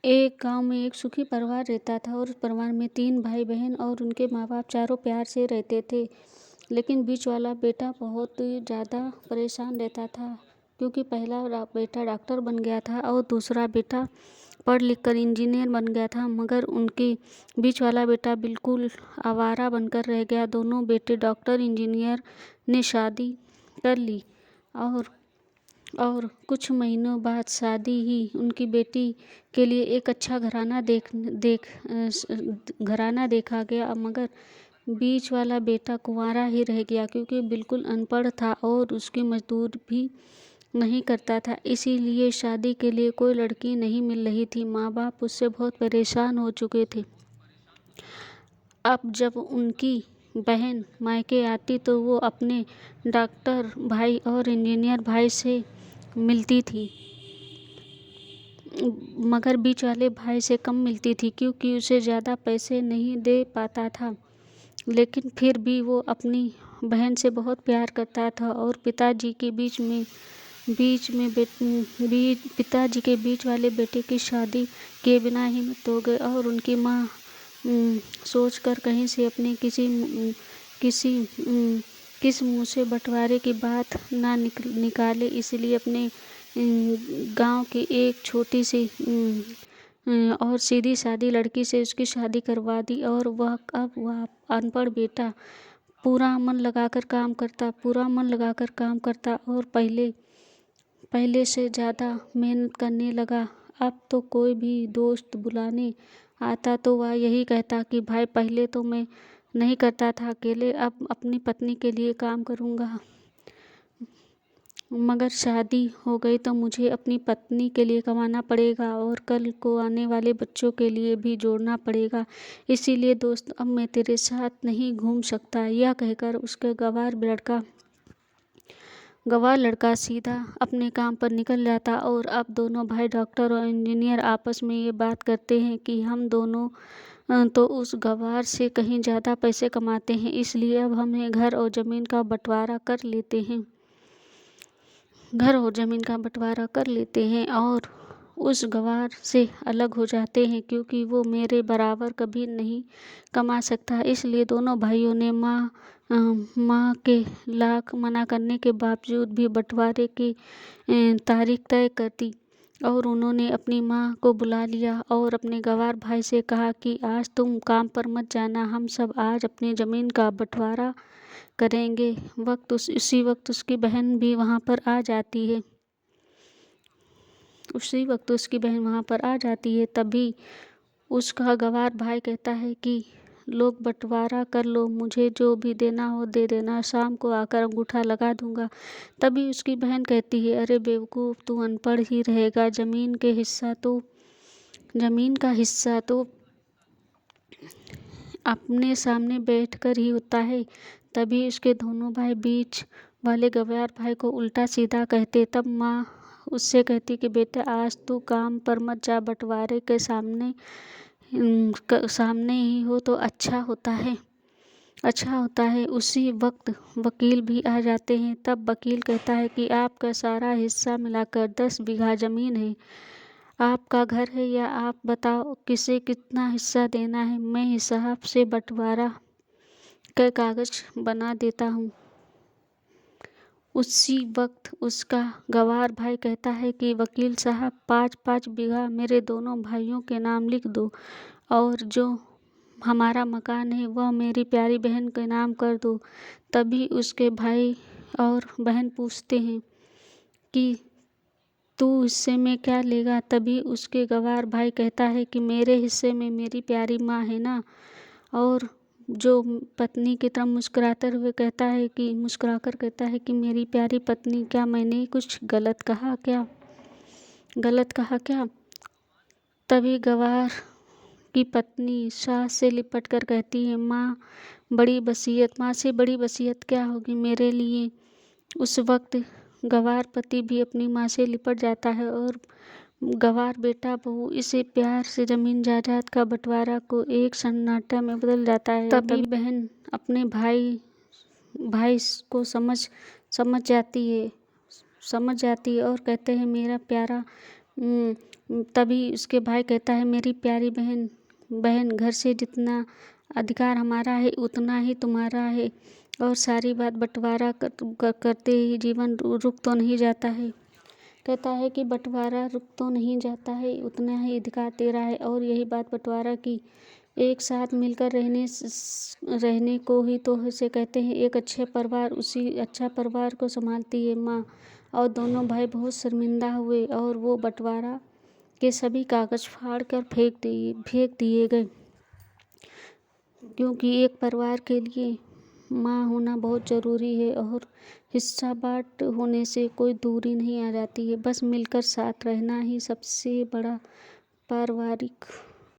एक गांव में एक सुखी परिवार रहता था और उस परिवार में 3 भाई बहन और उनके माँ बाप चारों प्यार से रहते थे। लेकिन बीच वाला बेटा बहुत ज़्यादा परेशान रहता था, क्योंकि पहला बेटा डॉक्टर बन गया था और दूसरा बेटा पढ़ लिख कर इंजीनियर बन गया था। मगर उनके बीच वाला बेटा बिल्कुल आवारा बनकर रह गया। दोनों बेटे डॉक्टर इंजीनियर ने शादी कर ली और कुछ महीनों बाद शादी ही उनकी बेटी के लिए एक अच्छा घराना देखा गया। मगर बीच वाला बेटा कुंवारा ही रह गया, क्योंकि बिल्कुल अनपढ़ था और उसकी मजदूर भी नहीं करता था। इसीलिए शादी के लिए कोई लड़की नहीं मिल रही थी। माँ बाप उससे बहुत परेशान हो चुके थे। अब जब उनकी बहन मायके आती तो वो अपने डॉक्टर भाई और इंजीनियर भाई से मिलती थी, मगर बीच वाले भाई से कम मिलती थी, क्योंकि उसे ज़्यादा पैसे नहीं दे पाता था। लेकिन फिर भी वो अपनी बहन से बहुत प्यार करता था। और पिताजी के बीच वाले बेटे की शादी किए बिना ही मृत्यु हो गए। और उनकी माँ सोचकर कहीं से अपने किस मुँह से बंटवारे की बात ना निकाले, इसलिए अपने गांव की एक छोटी सी और सीधी सादी लड़की से उसकी शादी करवा दी। और वह अनपढ़ बेटा पूरा मन लगाकर काम करता और पहले से ज़्यादा मेहनत करने लगा। अब तो कोई भी दोस्त बुलाने आता तो वह यही कहता कि भाई, पहले तो मैं नहीं करता था अकेले, अब अपनी पत्नी के लिए काम करूँगा। मगर शादी हो गई तो मुझे अपनी पत्नी के लिए कमाना पड़ेगा और कल को आने वाले बच्चों के लिए भी जोड़ना पड़ेगा। इसीलिए दोस्त, अब मैं तेरे साथ नहीं घूम सकता। यह कहकर उसका गवार लड़का सीधा अपने काम पर निकल जाता। और अब दोनों भाई डॉक्टर और इंजीनियर आपस में ये बात करते हैं कि हम दोनों तो उस गवार से कहीं ज़्यादा पैसे कमाते हैं, इसलिए अब हमें घर और ज़मीन का बंटवारा कर लेते हैं और उस गवार से अलग हो जाते हैं, क्योंकि वो मेरे बराबर कभी नहीं कमा सकता। इसलिए दोनों भाइयों ने माँ के लाख मना करने के बावजूद भी बंटवारे की तारीख तय कर दी। और उन्होंने अपनी माँ को बुला लिया और अपने गवार भाई से कहा कि आज तुम काम पर मत जाना, हम सब आज अपनी ज़मीन का बंटवारा करेंगे। उसी वक्त उसकी बहन भी वहाँ पर आ जाती है। तभी उसका गवार भाई कहता है कि लोग बंटवारा कर लो, मुझे जो भी देना हो दे देना, शाम को आकर अंगूठा लगा दूंगा। तभी उसकी बहन कहती है, अरे बेवकूफ़, तू अनपढ़ ही रहेगा, ज़मीन का हिस्सा तो अपने सामने बैठकर ही होता है। तभी उसके दोनों भाई बीच वाले गवार भाई को उल्टा सीधा कहते। तब माँ उससे कहती कि बेटा, आज तू काम पर मत जा, बंटवारे के सामने ही हो तो अच्छा होता है। उसी वक्त वकील भी आ जाते हैं। तब वकील कहता है कि आपका सारा हिस्सा मिलाकर 10 बीघा ज़मीन है, आपका घर है, या आप बताओ किसे कितना हिस्सा देना है, मैं हिसाब से बंटवारा के कागज बना देता हूँ। उसी वक्त उसका गवार भाई कहता है कि वकील साहब, 5-5 बीघा मेरे दोनों भाइयों के नाम लिख दो और जो हमारा मकान है वह मेरी प्यारी बहन के नाम कर दो। तभी उसके भाई और बहन पूछते हैं कि तू हिस्से में क्या लेगा। तभी उसके गवार भाई कहता है कि मेरे हिस्से में मेरी प्यारी माँ है ना। और जो पत्नी की तरफ मुस्कुराकर कहता है कि मेरी प्यारी पत्नी, क्या मैंने कुछ गलत कहा क्या। तभी गवार की पत्नी सास से लिपट कर कहती है, माँ से बड़ी वसीयत क्या होगी मेरे लिए। उस वक्त गवार पति भी अपनी माँ से लिपट जाता है और गवार बेटा बहू इसे प्यार से जमीन जायदाद का बंटवारा को एक सन्नाटा में बदल जाता है। तभी बहन अपने भाई को समझ जाती है और कहते हैं, मेरा प्यारा तभी उसके भाई कहता है, मेरी प्यारी बहन बहन घर से जितना अधिकार हमारा है उतना ही तुम्हारा है, और सारी बात बंटवारा करते ही जीवन रुक तो नहीं जाता है। कहता है कि बंटवारा रुक तो नहीं जाता है, उतना ही अधिकार तेरा है। और यही बात बंटवारा की, एक साथ मिलकर रहने को ही तो इसे कहते हैं एक अच्छे परिवार। उसी अच्छा परिवार को संभालती है माँ। और दोनों भाई बहुत शर्मिंदा हुए और वो बंटवारा के सभी कागज फाड़ कर फेंक दिए गए, क्योंकि एक परिवार के लिए माँ होना बहुत ज़रूरी है और हिस्सा बाँट होने से कोई दूरी नहीं आ जाती है। बस मिलकर साथ रहना ही सबसे बड़ा पारिवारिक